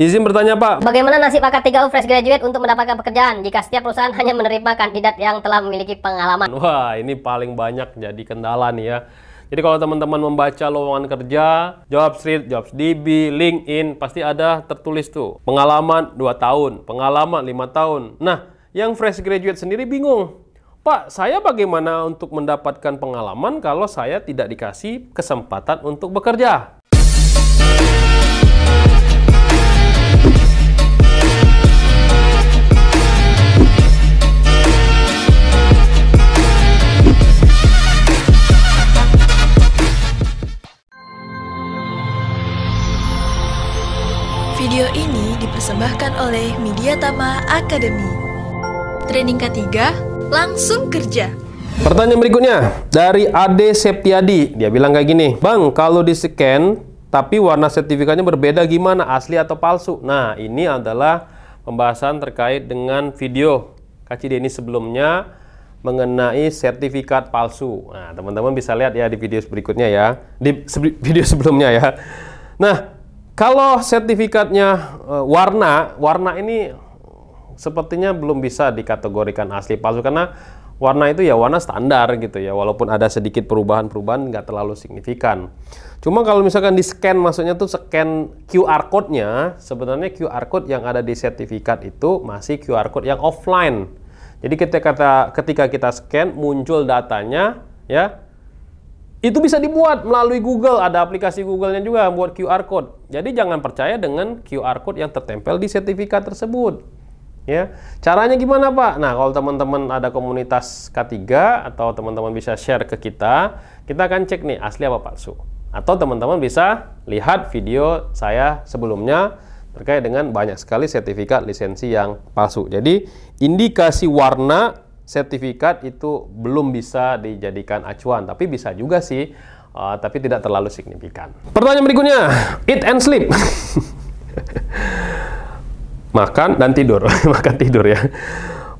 Izin bertanya Pak, bagaimana nasib akad 3U fresh graduate untuk mendapatkan pekerjaan jika setiap perusahaan hanya menerima kandidat yang telah memiliki pengalaman? wah ini paling banyak jadi kendala nih ya. Jadi kalau teman-teman membaca lowongan kerja, Jobstreet, JobsDB, LinkedIn, pasti ada tertulis tuh pengalaman 2 tahun, pengalaman 5 tahun. Nah, yang fresh graduate sendiri bingung. Pak, saya bagaimana untuk mendapatkan pengalaman kalau saya tidak dikasih kesempatan untuk bekerja? Video ini dipersembahkan oleh Mediatama Academy. Training ketiga, langsung kerja. Pertanyaan berikutnya dari Ade Septiadi. Dia bilang kayak gini, Bang, kalau di-scan tapi warna sertifikatnya berbeda gimana, asli atau palsu? Nah, ini adalah pembahasan terkait dengan video Kak Cideni sebelumnya mengenai sertifikat palsu. Nah, teman-teman bisa lihat ya di video berikutnya ya, di video sebelumnya ya. Nah, kalau sertifikatnya warna ini sepertinya belum bisa dikategorikan asli palsu karena warna itu ya warna standar gitu ya, walaupun ada sedikit perubahan-perubahan nggak terlalu signifikan. Cuma kalau misalkan di scan, maksudnya tuh scan QR code-nya, sebenarnya QR code yang ada di sertifikat itu masih QR code yang offline. Jadi ketika kita scan muncul datanya ya, itu bisa dibuat melalui Google, ada aplikasi Google-nya juga buat QR code. Jadi jangan percaya dengan QR code yang tertempel di sertifikat tersebut. Ya, caranya gimana Pak? Nah, kalau teman-teman ada komunitas K3 atau teman-teman bisa share ke kita akan cek nih asli apa palsu. Atau teman-teman bisa lihat video saya sebelumnya terkait dengan banyak sekali sertifikat lisensi yang palsu. Jadi indikasi warna sertifikat itu belum bisa dijadikan acuan, tapi bisa juga sih, tapi tidak terlalu signifikan. Pertanyaan berikutnya, eat and sleep. Makan dan tidur, makan tidur ya.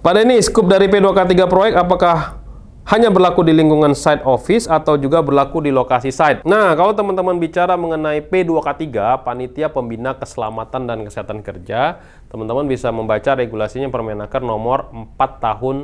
Pada ini, skup dari P2K3 proyek apakah hanya berlaku di lingkungan site office atau juga berlaku di lokasi site? Nah, kalau teman-teman bicara mengenai P2K3, Panitia Pembina Keselamatan dan Kesehatan Kerja, teman-teman bisa membaca regulasinya Permenaker nomor 4 tahun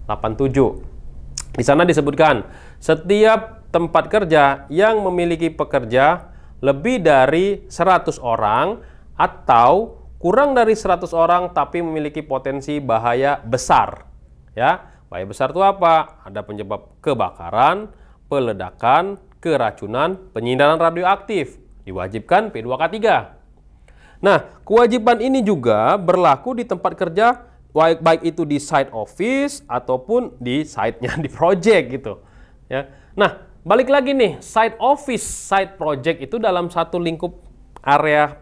87. Di sana disebutkan, setiap tempat kerja yang memiliki pekerja lebih dari 100 orang atau kurang dari 100 orang tapi memiliki potensi bahaya besar. Ya, bahaya besar itu apa? Ada penyebab kebakaran, peledakan, keracunan, penyindaran radioaktif. Diwajibkan P2K3. Nah, kewajiban ini juga berlaku di tempat kerja baik itu di site office ataupun di site-nya di project gitu. Ya. Nah, balik lagi nih, site office, site project itu dalam satu lingkup area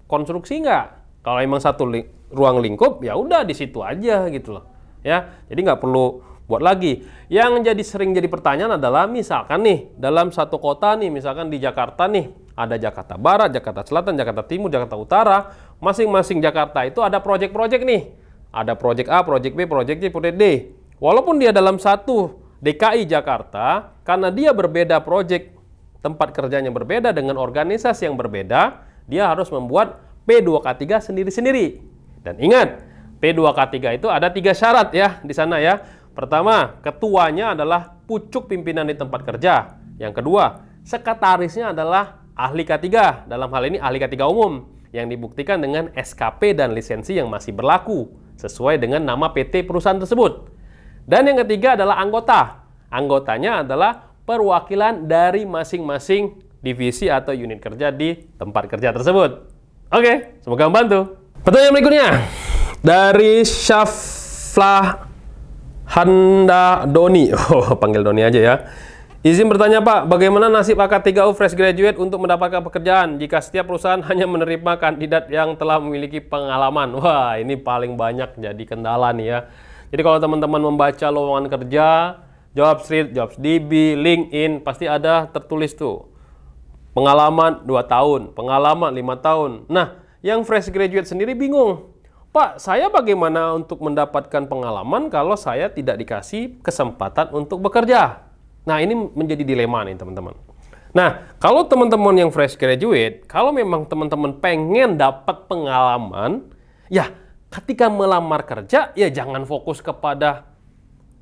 konstruksi nggak? Kalau emang satu ruang lingkup, ya udah di situ aja gitu loh. Ya, jadi nggak perlu buat lagi. Yang sering jadi pertanyaan adalah misalkan nih dalam satu kota nih, misalkan di Jakarta nih, ada Jakarta Barat, Jakarta Selatan, Jakarta Timur, Jakarta Utara. Masing-masing Jakarta itu ada project-project nih. Ada project A, project B, project C, project D. Walaupun dia dalam satu DKI Jakarta, karena dia berbeda project, tempat kerjanya berbeda dengan organisasi yang berbeda, dia harus membuat P2K3 sendiri-sendiri. Dan ingat, P2K3 itu ada 3 syarat ya di sana ya. Pertama, ketuanya adalah pucuk pimpinan di tempat kerja. Yang kedua, sekretarisnya adalah ahli K3. Dalam hal ini ahli K3 umum yang dibuktikan dengan SKP dan lisensi yang masih berlaku sesuai dengan nama PT perusahaan tersebut. Dan yang ketiga adalah anggota. Anggotanya adalah perwakilan dari masing-masing divisi atau unit kerja di tempat kerja tersebut. Oke, semoga membantu. Pertanyaan berikutnya dari Syaflah Handa Doni. Oh, panggil Doni aja ya. Izin bertanya Pak, bagaimana nasib akad 3U fresh graduate untuk mendapatkan pekerjaan jika setiap perusahaan hanya menerima kandidat yang telah memiliki pengalaman? Wah, ini paling banyak jadi kendala nih ya. Jadi kalau teman-teman membaca lowongan kerja, Jobstreet, JobsDB, LinkedIn, pasti ada tertulis tuh pengalaman 2 tahun, pengalaman 5 tahun. Nah, yang fresh graduate sendiri bingung. Pak, saya bagaimana untuk mendapatkan pengalaman kalau saya tidak dikasih kesempatan untuk bekerja? Nah, ini menjadi dilema nih teman-teman. Nah, kalau teman-teman yang fresh graduate, kalau memang teman-teman pengen dapat pengalaman, ya ketika melamar kerja, ya jangan fokus kepada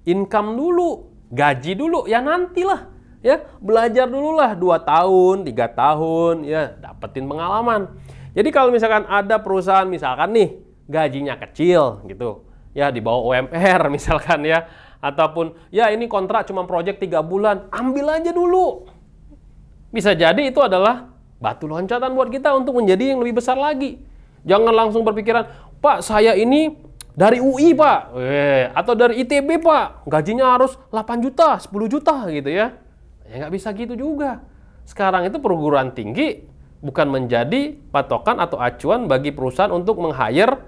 income dulu, gaji dulu, ya nantilah. Ya, belajar dulu lah 2 tahun, 3 tahun, ya dapetin pengalaman. Jadi kalau misalkan ada perusahaan misalkan nih gajinya kecil gitu, ya di bawah UMR misalkan ya, ataupun ya ini kontrak cuma proyek 3 bulan, ambil aja dulu. Bisa jadi itu adalah batu loncatan buat kita untuk menjadi yang lebih besar lagi. Jangan langsung berpikiran, Pak saya ini dari UI Pak, atau dari ITB Pak, gajinya harus 8 juta, 10 juta gitu ya. Ya nggak bisa gitu juga. Sekarang itu perguruan tinggi bukan menjadi patokan atau acuan bagi perusahaan untuk meng-hire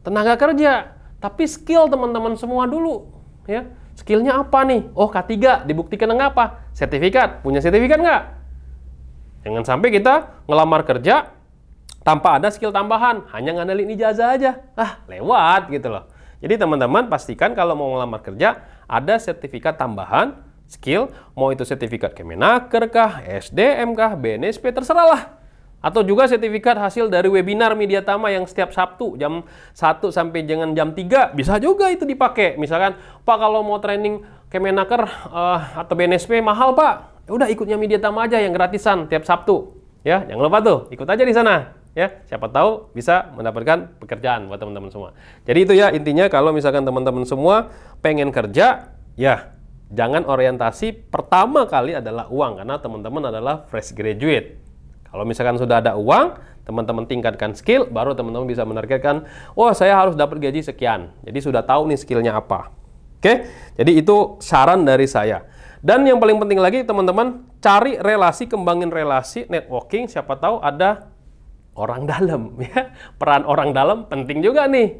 tenaga kerja. Tapi skill teman-teman semua dulu. Ya. Skillnya apa nih? Oh K3, dibuktikan dengan apa? Sertifikat. Punya sertifikat nggak? Jangan sampai kita ngelamar kerja tanpa ada skill tambahan. Hanya ngandelin ijazah aja. Lewat gitu loh. Jadi teman-teman pastikan kalau mau ngelamar kerja ada sertifikat tambahan, skill, mau itu sertifikat Kemenaker kah, SDM kah, BNSP, terserah lah. Atau juga sertifikat hasil dari webinar Media Tama yang setiap Sabtu jam 1 sampai dengan jam 3, bisa juga itu dipakai. Misalkan, Pak kalau mau training Kemenaker atau BNSP mahal Pak, udah ikutnya Media Tama aja yang gratisan tiap Sabtu. Ya, jangan lupa tuh, ikut aja di sana. Ya, siapa tahu bisa mendapatkan pekerjaan buat teman-teman semua. Jadi itu ya intinya kalau misalkan teman-teman semua pengen kerja, ya jangan orientasi pertama kali adalah uang, karena teman-teman adalah fresh graduate. Kalau misalkan sudah ada uang, teman-teman tingkatkan skill, baru teman-teman bisa menargetkan, oh saya harus dapat gaji sekian. Jadi sudah tahu nih skillnya apa. Oke, jadi itu saran dari saya. Dan yang paling penting lagi teman-teman, cari relasi, kembangin relasi, networking, siapa tahu ada orang dalam. Ya. Peran orang dalam penting juga nih.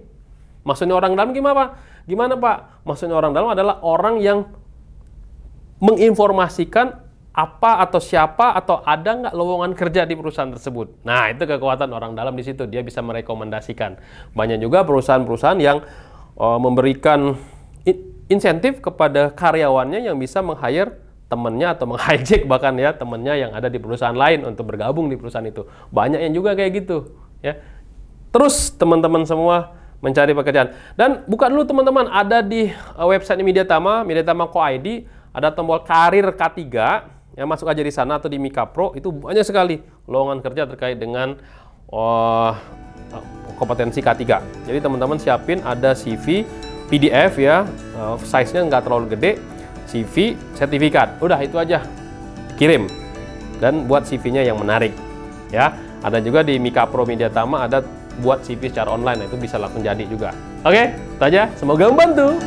Maksudnya orang dalam gimana Pak? Maksudnya orang dalam adalah orang yang menginformasikan apa atau siapa atau ada nggak lowongan kerja di perusahaan tersebut. Nah, itu kekuatan orang dalam di situ. Dia bisa merekomendasikan. Banyak juga perusahaan-perusahaan yang memberikan insentif kepada karyawannya yang bisa meng-hire temennya atau meng-hijack bahkan ya temennya yang ada di perusahaan lain untuk bergabung di perusahaan itu. Banyak yang juga kayak gitu. Ya. Terus teman-teman semua mencari pekerjaan. Dan buka dulu teman-teman, ada di website Media Tama Co.id, ada tombol karir K3, ya masuk aja di sana atau di Mika Pro, itu banyak sekali lowongan kerja terkait dengan kompetensi K3. Jadi teman-teman siapin ada CV, PDF ya, size-nya nggak terlalu gede, CV, sertifikat, udah itu aja, kirim dan buat CV-nya yang menarik. Ya, ada juga di Mika Pro Media Tama ada buat CV secara online, itu bisa langsung jadi juga. Oke, itu aja, semoga membantu.